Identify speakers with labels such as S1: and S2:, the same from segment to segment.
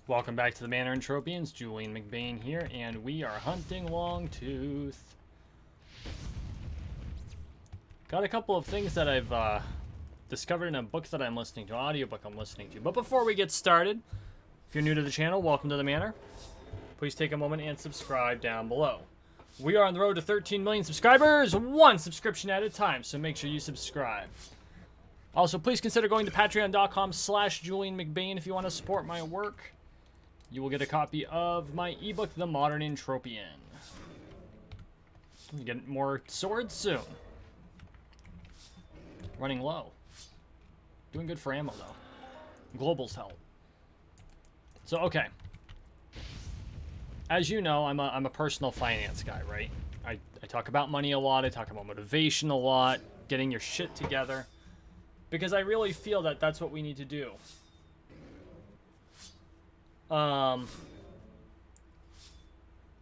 S1: Welcome back to the Manor Entropians. Julian McBain here, and we are hunting Longtooth. Got a couple of things that I've discovered in a book that I'm listening to, an audiobook I'm listening to. But before we get started, if you're new to the channel, welcome to the Manor. Please take a moment and subscribe down below. We are on the road to 13 million subscribers, one subscription at a time, so make sure you subscribe. Also, please consider going to patreon.com/JulianMcBain if you want to support my work. You will get a copy of my ebook, The Modern Entropian. You get more swords soon. Running low. Doing good for ammo, though. Global's help. So, okay. As you know, I'm a personal finance guy, right? I talk about money a lot. I talk about motivation a lot. Getting your shit together. Because I really feel that that's what we need to do.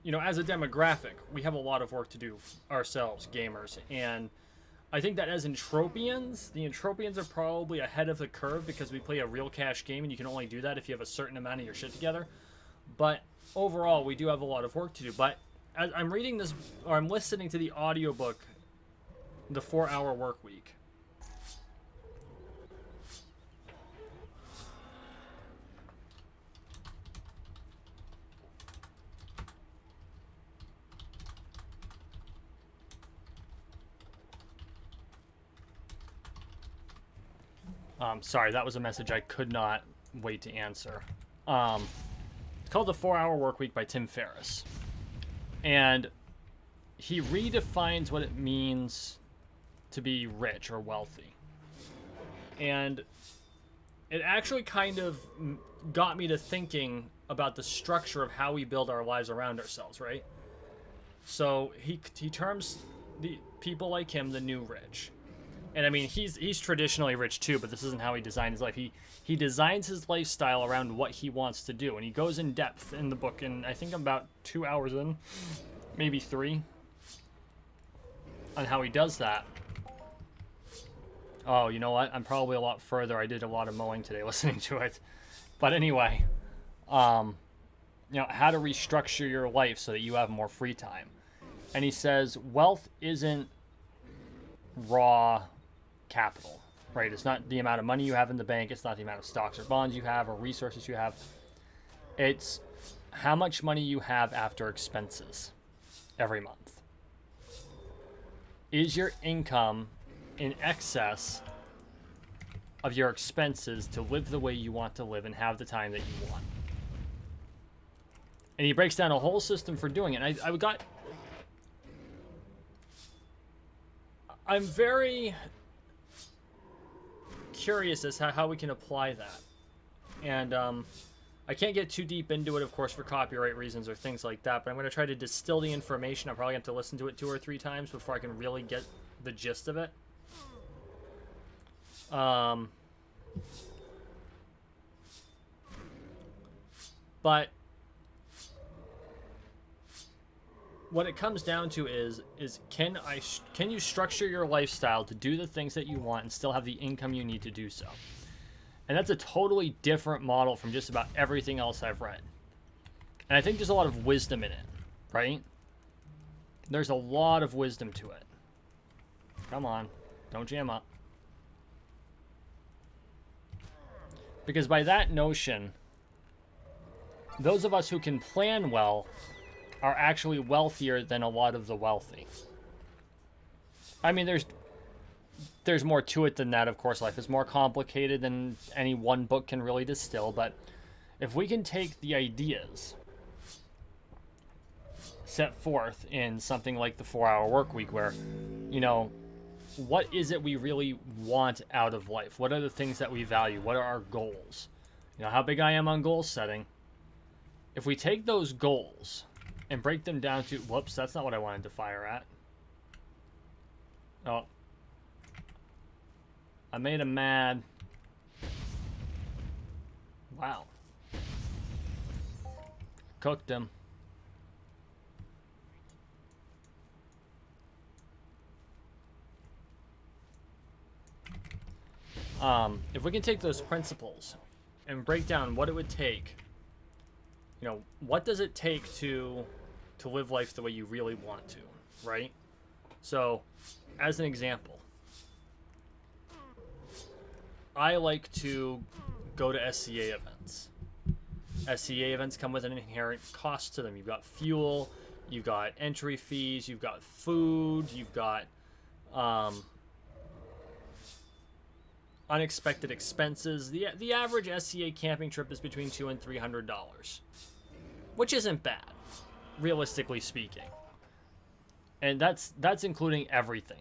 S1: You know, as a demographic, we have a lot of work to do ourselves, gamers, and I think that as Entropians, the Entropians are probably ahead of the curve because we play a real cash game, and you can only do that if you have a certain amount of your shit together. But overall, we do have a lot of work to do. But as I'm reading this, or I'm listening to the audiobook, The 4-Hour Workweek. Sorry, that was a message I could not wait to answer. It's called The 4-Hour Workweek by Tim Ferriss. And he redefines what it means to be rich or wealthy. And it actually kind of got me to thinking about the structure of how we build our lives around ourselves, right? So he terms the people like him the new rich. And I mean, he's traditionally rich too, but this isn't how he designed his life. He designs his lifestyle around what he wants to do, and he goes in depth in the book. And I think I'm about 2 hours in, maybe 3, on how he does that. Oh, you know what? I'm probably a lot further. I did a lot of mowing today listening to it. But anyway, you know, how to restructure your life so that you have more free time. And he says, wealth isn't raw capital, right? It's not the amount of money you have in the bank. It's not the amount of stocks or bonds you have or resources you have. It's how much money you have after expenses every month. Is your income in excess of your expenses to live the way you want to live and have the time that you want? And he breaks down a whole system for doing it. And I'm very curious as to how we can apply that. And I can't get too deep into it, of course, for copyright reasons or things like that, but I'm going to try to distill the information. I'll probably have to listen to it 2 or 3 times before I can really get the gist of it. But what it comes down to is can you structure your lifestyle to do the things that you want and still have the income you need to do so? And that's a totally different model from just about everything else I've read. And I think there's a lot of wisdom in it, right? There's a lot of wisdom to it. Come on, don't jam up. Because by that notion, those of us who can plan well are actually wealthier than a lot of the wealthy. I mean, there's more to it than that, of course. Life is more complicated than any one book can really distill, but if we can take the ideas set forth in something like the 4-Hour Workweek, where, you know, what is it we really want out of life? What are the things that we value? What are our goals? You know, how big I am on goal setting. If we take those goals and break them down to... Whoops, that's not what I wanted to fire at. Oh. I made him mad. Wow. Cooked him. If we can take those principles and break down what it would take what does it take to live life the way you really want to, right? So, as an example, I like to go to SCA events. SCA events come with an inherent cost to them. You've got fuel, you've got entry fees, you've got food, you've got unexpected expenses. The average SCA camping trip is between $200 and $300, which isn't bad, realistically speaking. And that's including everything.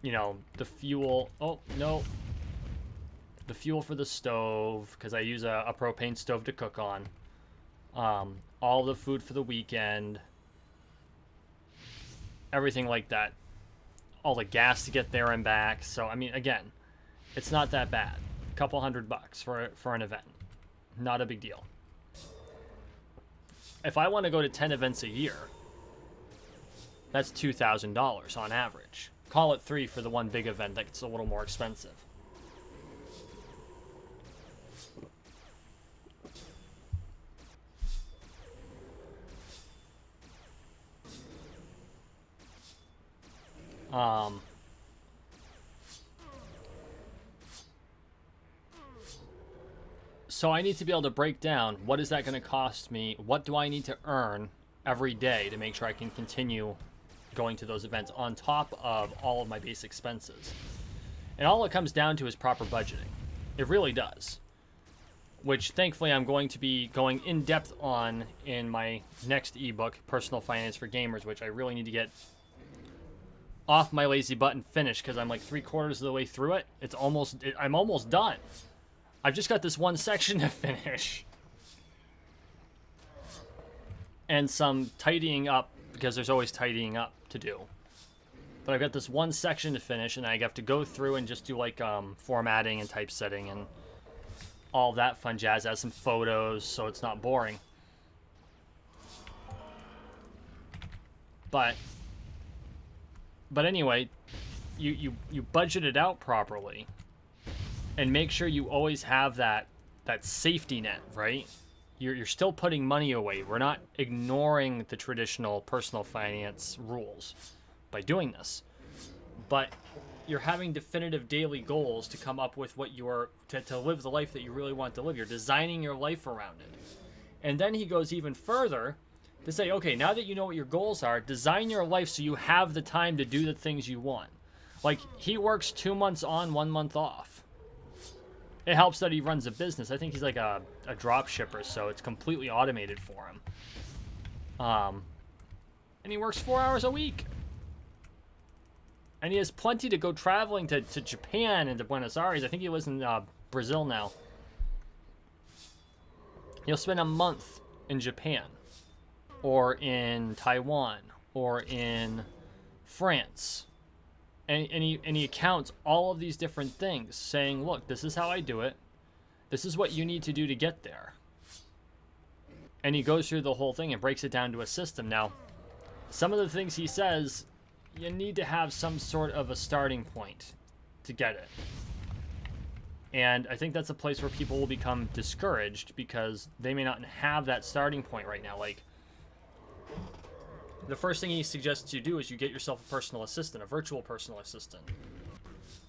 S1: The fuel. Oh no. The fuel for the stove, because I use a propane stove to cook on. All the food for the weekend. Everything like that. All the gas to get there and back. So, I mean, again, it's not that bad. A couple $100 for an event. Not a big deal. If I want to go to 10 events a year, that's $2,000 on average. Call it 3 for the one big event that's a little more expensive. So I need to be able to break down, what is that going to cost me? What do I need to earn every day to make sure I can continue going to those events on top of all of my base expenses? And all it comes down to is proper budgeting. It really does. Which thankfully I'm going to be going in depth on in my next ebook, Personal Finance for Gamers, which I really need to get off my lazy butt and finish, because I'm like 3/4 of the way through it. I'm almost done. I've just got this one section to finish. And some tidying up, because there's always tidying up to do. But I've got this one section to finish, and I have to go through and just do like formatting and typesetting and all that fun jazz. Add some photos so it's not boring. But anyway, you budget it out properly. And make sure you always have that safety net, right? You're still putting money away. We're not ignoring the traditional personal finance rules by doing this. But you're having definitive daily goals to come up with what to live the life that you really want to live. You're designing your life around it. And then he goes even further to say, okay, now that you know what your goals are, design your life so you have the time to do the things you want. Like, he works 2 months on, 1 month off. It helps that he runs a business. I think he's like a drop shipper, so it's completely automated for him. And he works 4 hours a week. And he has plenty to go traveling to Japan and to Buenos Aires. I think he lives in Brazil now. He'll spend a month in Japan, or in Taiwan, or in France. And he accounts all of these different things, saying, look, this is how I do it. This is what you need to do to get there. And he goes through the whole thing and breaks it down to a system. Now, some of the things he says, you need to have some sort of a starting point to get it. And I think that's a place where people will become discouraged because they may not have that starting point right now. Like, the first thing he suggests you do is you get yourself a personal assistant, a virtual personal assistant,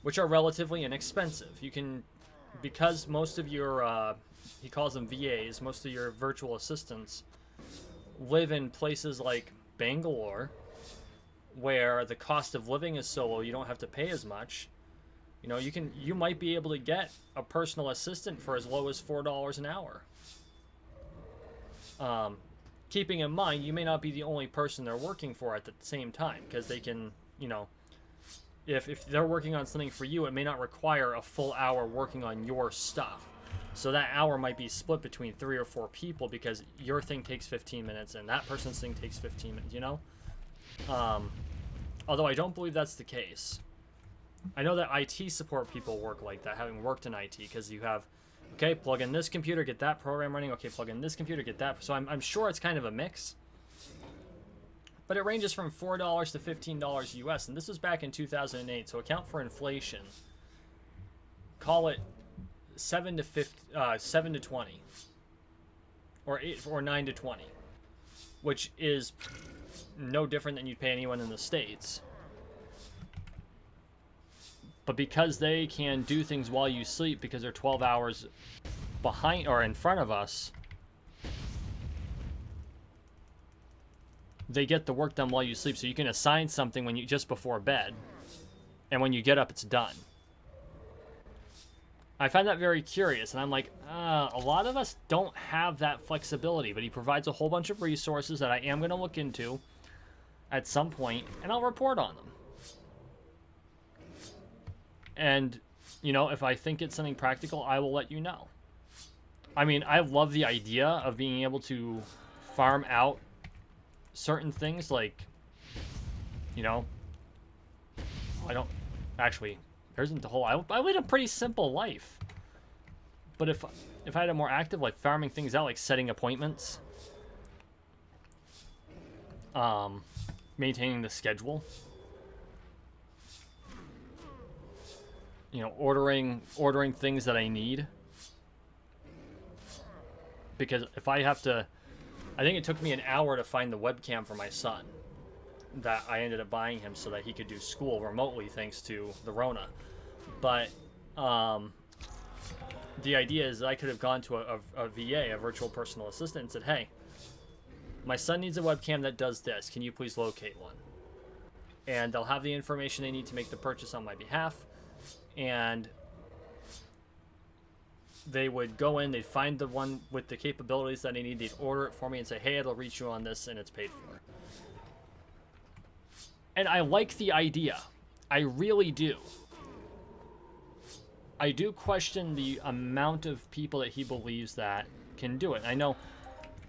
S1: which are relatively inexpensive. You can, because most of your, he calls them VAs, most of your virtual assistants live in places like Bangalore, where the cost of living is so low you don't have to pay as much. You might be able to get a personal assistant for as low as $4 an hour. Keeping in mind, you may not be the only person they're working for at the same time, because they can, if they're working on something for you, it may not require a full hour working on your stuff. So that hour might be split between 3 or 4 people, because your thing takes 15 minutes and that person's thing takes 15 minutes, Although I don't believe that's the case. I know that IT support people work like that, having worked in IT, because you have, okay, plug in this computer, get that program running. Okay, plug in this computer, get that. So I'm sure it's kind of a mix. But it ranges from $4 to $15 US, and this was back in 2008. So account for inflation. Call it 7 to 20. or 9 to 20, which is no different than you'd pay anyone in the States. But because they can do things while you sleep, because they're 12 hours behind or in front of us, they get the work done while you sleep. So you can assign something when you just before bed, and when you get up, it's done. I find that very curious, and I'm like, a lot of us don't have that flexibility, but he provides a whole bunch of resources that I am going to look into at some point, and I'll report on them. And, you know, if I think it's something practical, I will let you know. I mean, I love the idea of being able to farm out certain things, like, you know, I don't, actually, there isn't the whole, I lead a pretty simple life. But if I had a more active, like, farming things out, like setting appointments, maintaining the schedule, you know, ordering things that I need. Because if I have to, I think it took me an hour to find the webcam for my son that I ended up buying him so that he could do school remotely thanks to the Rona. But the idea is that I could have gone to a VA, a virtual personal assistant, and said, hey, my son needs a webcam that does this. Can you please locate one? And they'll have the information they need to make the purchase on my behalf. And they would go in, they'd find the one with the capabilities that I need, they'd order it for me and say, hey, it'll reach you on this, and it's paid for. And I like the idea. I really do. I do question the amount of people that he believes that can do it. I know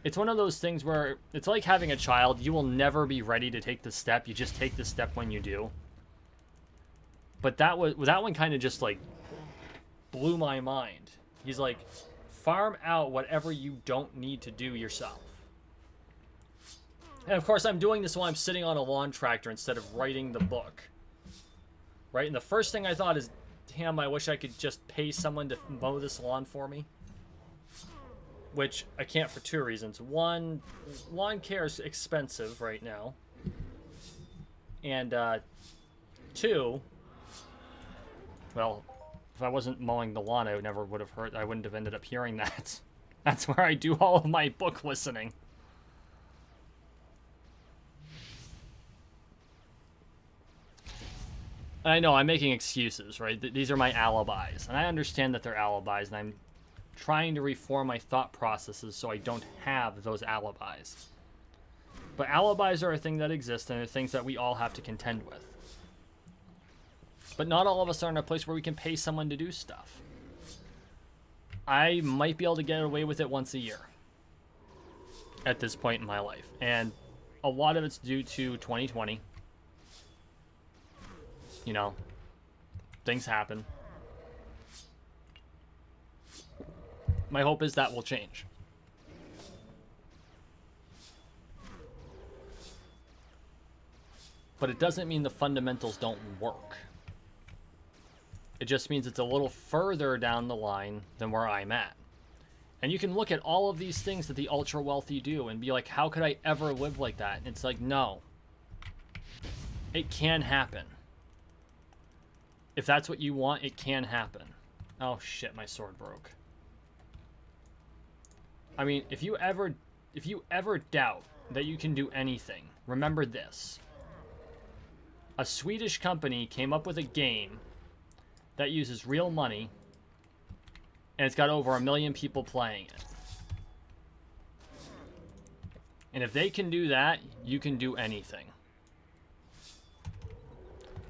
S1: it's one of those things where it's like having a child. You will never be ready to take the step. You just take the step when you do. But that one kind of just like blew my mind. He's like, farm out whatever you don't need to do yourself. And of course, I'm doing this while I'm sitting on a lawn tractor instead of writing the book. Right? And the first thing I thought is, damn, I wish I could just pay someone to mow this lawn for me. Which I can't for two reasons. One, lawn care is expensive right now. And two, well, if I wasn't mowing the lawn, I wouldn't have ended up hearing that. That's where I do all of my book listening. I know, I'm making excuses, right? These are my alibis. And I understand that they're alibis, and I'm trying to reform my thought processes so I don't have those alibis. But alibis are a thing that exists, and they're things that we all have to contend with. But not all of us are in a place where we can pay someone to do stuff. I might be able to get away with it once a year at this point in my life. And a lot of it's due to 2020. You know, things happen. My hope is that will change. But it doesn't mean the fundamentals don't work. It just means it's a little further down the line than where I'm at. And you can look at all of these things that the ultra wealthy do and be like, how could I ever live like that? And it's like, no. It can happen. If that's what you want, it can happen. Oh shit, my sword broke. I mean, if you ever doubt that you can do anything, remember this. A Swedish company came up with a game that uses real money, and it's got over 1 million people playing it. And if they can do that, you can do anything.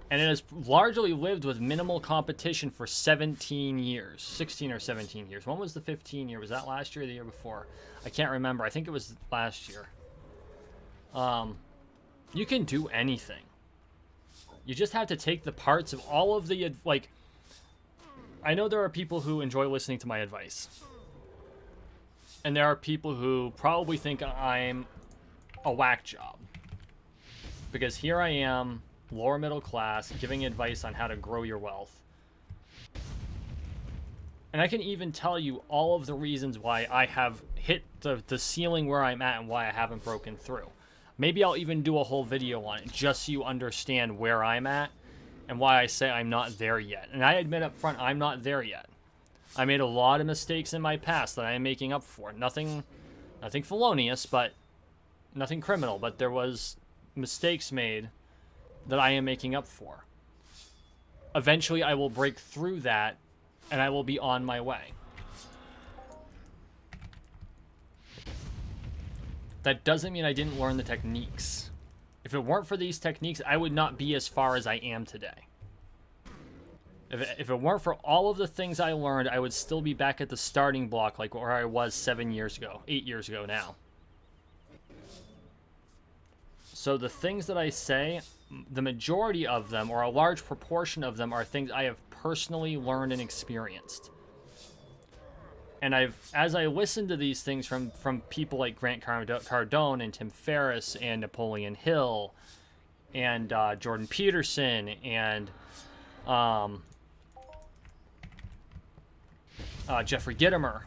S1: And it has largely lived with minimal competition for 17 years. 16 or 17 years. When was the 15 year? Was that last year or the year before? I can't remember. I think it was last year. You can do anything. You just have to take the parts of all of the, like, I know there are people who enjoy listening to my advice. And there are people who probably think I'm a whack job. Because here I am, lower middle class, giving advice on how to grow your wealth. And I can even tell you all of the reasons why I have hit the ceiling where I'm at and why I haven't broken through. Maybe I'll even do a whole video on it just so you understand where I'm at and why I say I'm not there yet. And I admit up front, I'm not there yet. I made a lot of mistakes in my past that I am making up for. Nothing felonious, but nothing criminal, but there was mistakes made that I am making up for. Eventually, I will break through that, and I will be on my way. That doesn't mean I didn't learn the techniques. If it weren't for these techniques, I would not be as far as I am today. If it weren't for all of the things I learned, I would still be back at the starting block like where I was 7 years ago, 8 years ago now. So the things that I say, the majority of them, or a large proportion of them, are things I have personally learned and experienced. And as I listen to these things from people like Grant Cardone and Tim Ferriss and Napoleon Hill and Jordan Peterson and Jeffrey Gitomer,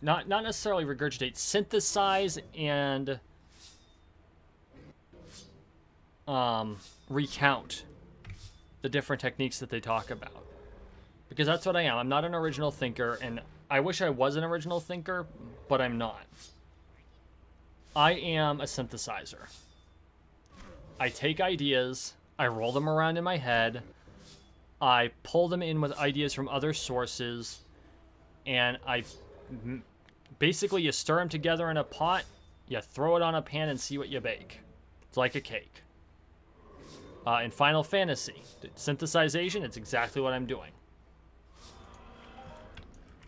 S1: not necessarily regurgitate, synthesize and recount the different techniques that they talk about. Because that's what I am. I'm not an original thinker, and I wish I was an original thinker, but I'm not. I am a synthesizer. I take ideas, I roll them around in my head, I pull them in with ideas from other sources, and basically you stir them together in a pot, you throw it on a pan and see what you bake. It's like a cake. In Final Fantasy, synthesization, it's exactly what I'm doing.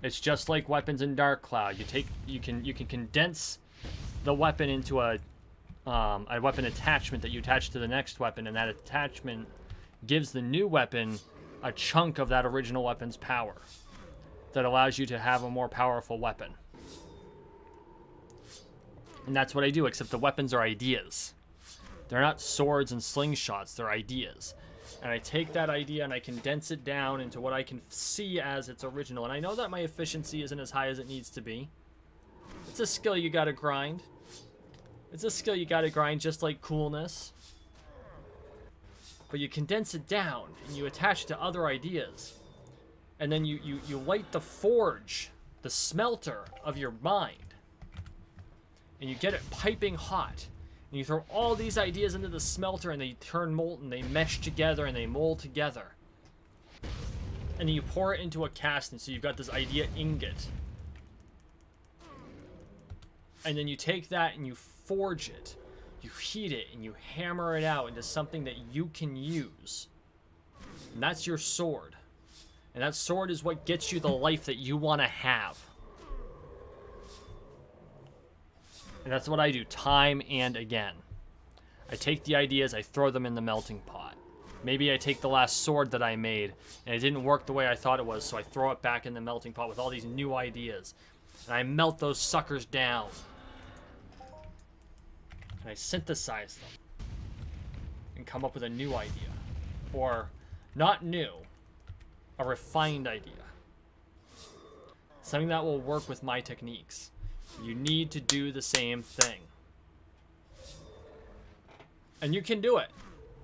S1: It's just like weapons in Dark Cloud. You can condense the weapon into a weapon attachment that you attach to the next weapon, and that attachment gives the new weapon a chunk of that original weapon's power that allows you to have a more powerful weapon. And that's what I do, except the weapons are ideas. They're not swords and slingshots, they're ideas. And I take that idea and I condense it down into what I can see as its original. And I know that my efficiency isn't as high as it needs to be. It's a skill you gotta grind. It's a skill you gotta grind, just like coolness. But you condense it down and you attach it to other ideas. And then you light the forge, the smelter of your mind. And you get it piping hot. And you throw all these ideas into the smelter and they turn molten, they mesh together and they mold together. And then you pour it into a casting, so you've got this idea ingot. And then you take that and you forge it. You heat it and you hammer it out into something that you can use. And that's your sword. And that sword is what gets you the life that you want to have. And that's what I do time and again. I take the ideas, I throw them in the melting pot. Maybe I take the last sword that I made, and it didn't work the way I thought it was, so I throw it back in the melting pot with all these new ideas. And I melt those suckers down. And I synthesize them. And come up with a new idea. Or, not new, a refined idea. Something that will work with my techniques. You need to do the same thing. And you can do it.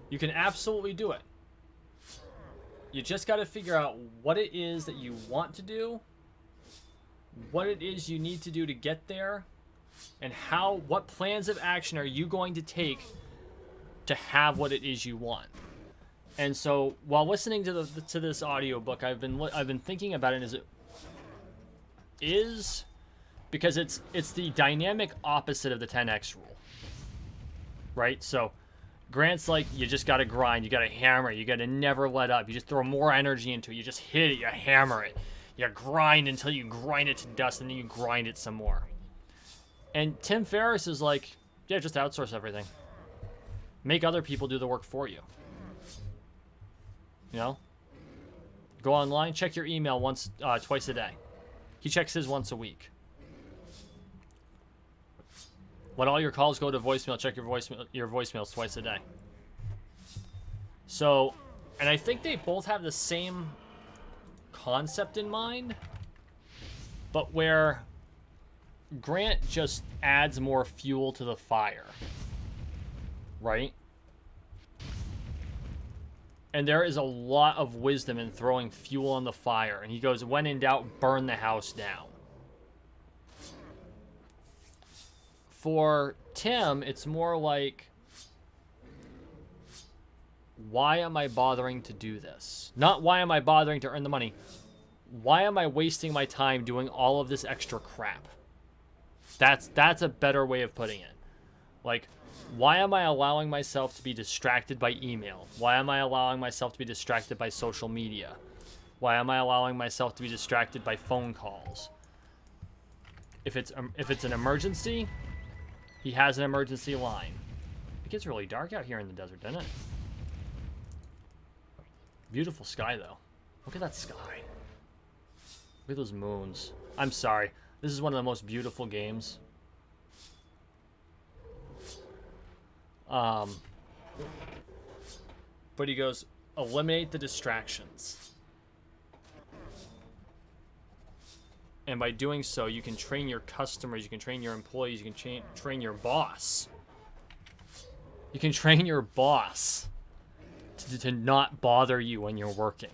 S1: You can absolutely do it. You just got to figure out what it is that you want to do, what it is you need to do to get there, and what plans of action are you going to take to have what it is you want. And so, while listening to this audiobook, I've been thinking about it. Because it's the dynamic opposite of the 10x rule, right? So Grant's like, you just got to grind, you got to hammer, you got to never let up, you just throw more energy into it, you just hit it, you hammer it, you grind until you grind it to dust, and then you grind it some more. And Tim Ferriss is like, yeah, just outsource everything. Make other people do the work for you. You know? Go online, check your email twice a day. He checks his once a week. Let all your calls go to voicemail. Check your voicemails twice a day. So, And I think they both have the same concept in mind, but where Grant just adds more fuel to the fire, right? And there is a lot of wisdom in throwing fuel on the fire. And he goes, when in doubt, burn the house down. For Tim, it's more like, why am I bothering to do this? Not why am I bothering to earn the money. Why am I wasting my time doing all of this extra crap? That's a better way of putting it. Like, why am I allowing myself to be distracted by email? Why am I allowing myself to be distracted by social media? Why am I allowing myself to be distracted by phone calls? If it's an emergency, he has an emergency line. It gets really dark out here in the desert, doesn't it? Beautiful sky, though. Look at that sky. Look at those moons. I'm sorry. This is one of the most beautiful games. But he goes, eliminate the distractions. And by doing so, you can train your customers, you can train your employees, you can train your boss. You can train your boss to not bother you when you're working.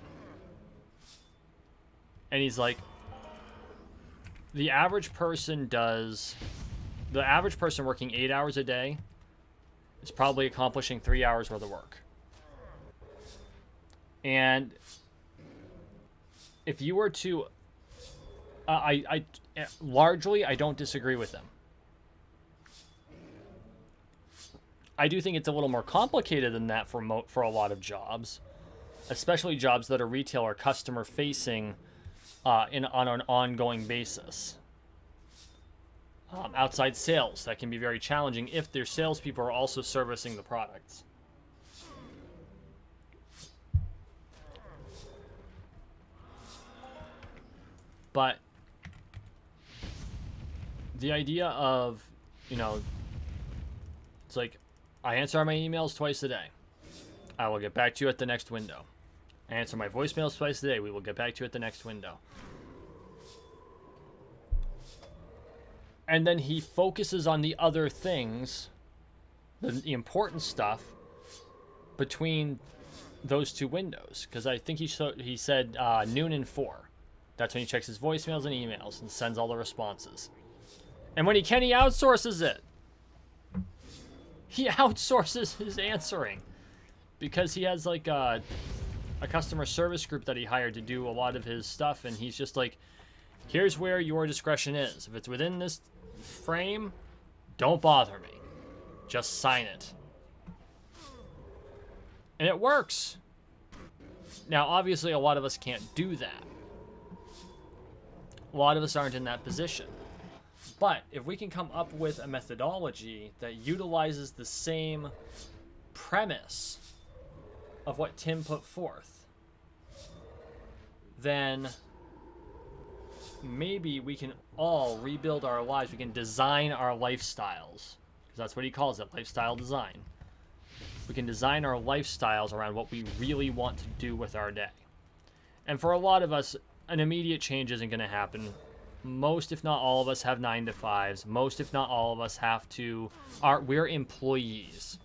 S1: And he's like, the average person working 8 hours a day is probably accomplishing 3 hours worth of work. And if you were to, largely, I don't disagree with them. I do think it's a little more complicated than that for a lot of jobs, especially jobs that are retail or customer facing on an ongoing basis. Outside sales, that can be very challenging if their salespeople are also servicing the products. But the idea of, it's like, I answer my emails twice a day. I will get back to you at the next window. I answer my voicemails twice a day. We will get back to you at the next window. And then he focuses on the other things, the important stuff, between those two windows. Because I think he said noon and 4. That's when he checks his voicemails and emails and sends all the responses. And when he can, he outsources it. He outsources his answering. Because he has like a customer service group that he hired to do a lot of his stuff. And he's just like, here's where your discretion is. If it's within this frame, don't bother me. Just sign it. And it works. Now, obviously, a lot of us can't do that. A lot of us aren't in that position. But if we can come up with a methodology that utilizes the same premise of what Tim put forth, then maybe we can all rebuild our lives. We can design our lifestyles. Because that's what he calls it, lifestyle design. We can design our lifestyles around what we really want to do with our day. And for a lot of us, an immediate change isn't going to happen. Most, if not all of us, have 9 to 5s. Most, if not all of us, we're employees.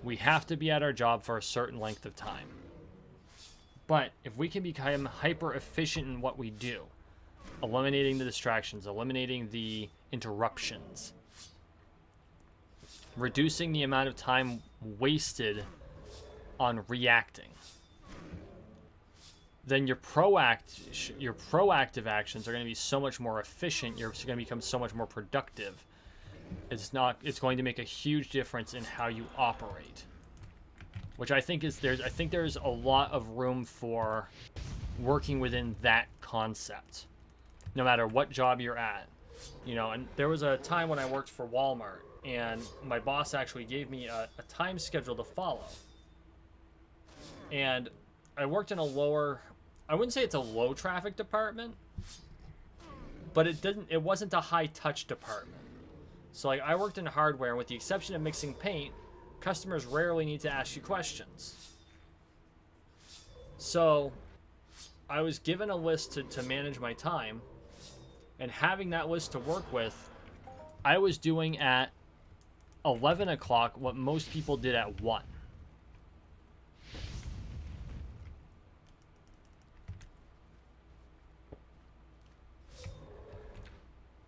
S1: We have to be at our job for a certain length of time. But if we can become hyper efficient in what we do, eliminating the distractions, eliminating the interruptions, reducing the amount of time wasted on reacting, then your proactive actions are going to be so much more efficient. You're going to become so much more productive. It's going to make a huge difference in how you operate, which I think there's a lot of room for working within that concept, no matter what job you're at. And there was a time when I worked for Walmart, and my boss actually gave me a time schedule to follow. And I worked in I wouldn't say it's a low traffic department, but it wasn't a high touch department. So like, I worked in hardware, and with the exception of mixing paint, customers rarely need to ask you questions. So I was given a list to manage my time, and having that list to work with, I was doing at 11 o'clock what most people did at 1.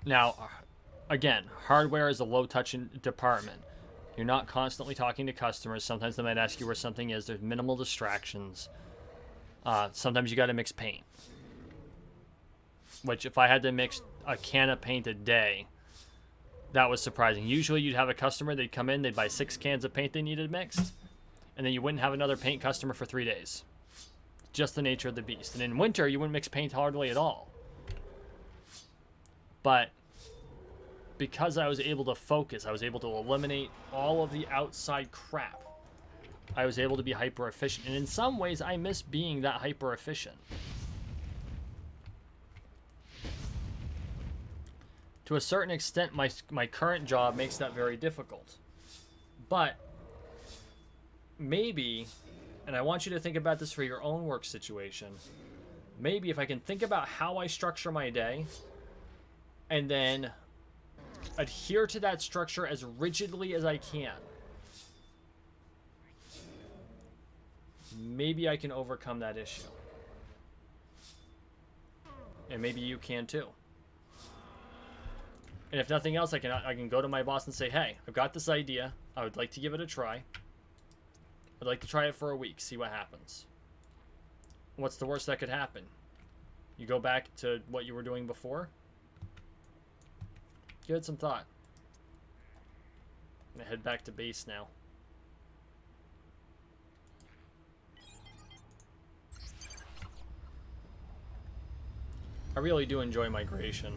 S1: Now, again, hardware is a low-touch department. You're not constantly talking to customers. Sometimes they might ask you where something is. There's minimal distractions. Sometimes you got to mix paint. Which, if I had to mix a can of paint a day, that was surprising. Usually you'd have a customer, they'd come in, they'd buy 6 cans of paint they needed mixed, and then you wouldn't have another paint customer for 3 days. Just the nature of the beast. And in winter, you wouldn't mix paint hardly at all. But because I was able to focus, I was able to eliminate all of the outside crap. I was able to be hyper efficient. And in some ways, I miss being that hyper efficient. To a certain extent, my current job makes that very difficult. But maybe, and I want you to think about this for your own work situation, maybe if I can think about how I structure my day and then adhere to that structure as rigidly as I can, maybe I can overcome that issue. And maybe you can too. And if nothing else, I can go to my boss and say, hey, I've got this idea. I would like to give it a try. I'd like to try it for a week, see what happens. What's the worst that could happen? You go back to what you were doing before? Give it some thought. I'm gonna head back to base now. I really do enjoy migration.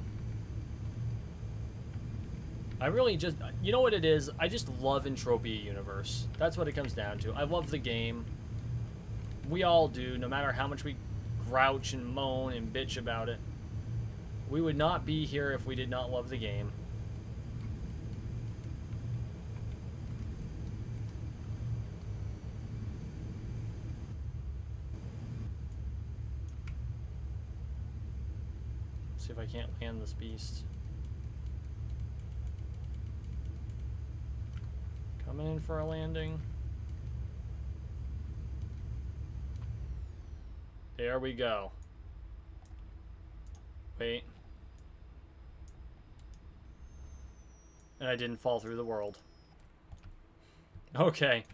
S1: I really just, you know what it is? I just love Entropia universe. That's what it comes down to. I love the game. We all do, no matter how much we grouch and moan and bitch about it. We would not be here if we did not love the game. Let's see if I can't land this beast. Coming in for a landing. There we go. Wait. And I didn't fall through the world. Okay.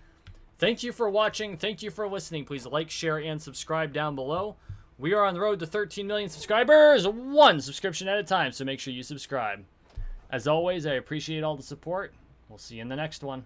S1: Thank you for watching. Thank you for listening. Please like, share, and subscribe down below. We are on the road to 13 million subscribers, 1 subscription at a time, so make sure you subscribe. As always, I appreciate all the support. We'll see you in the next one.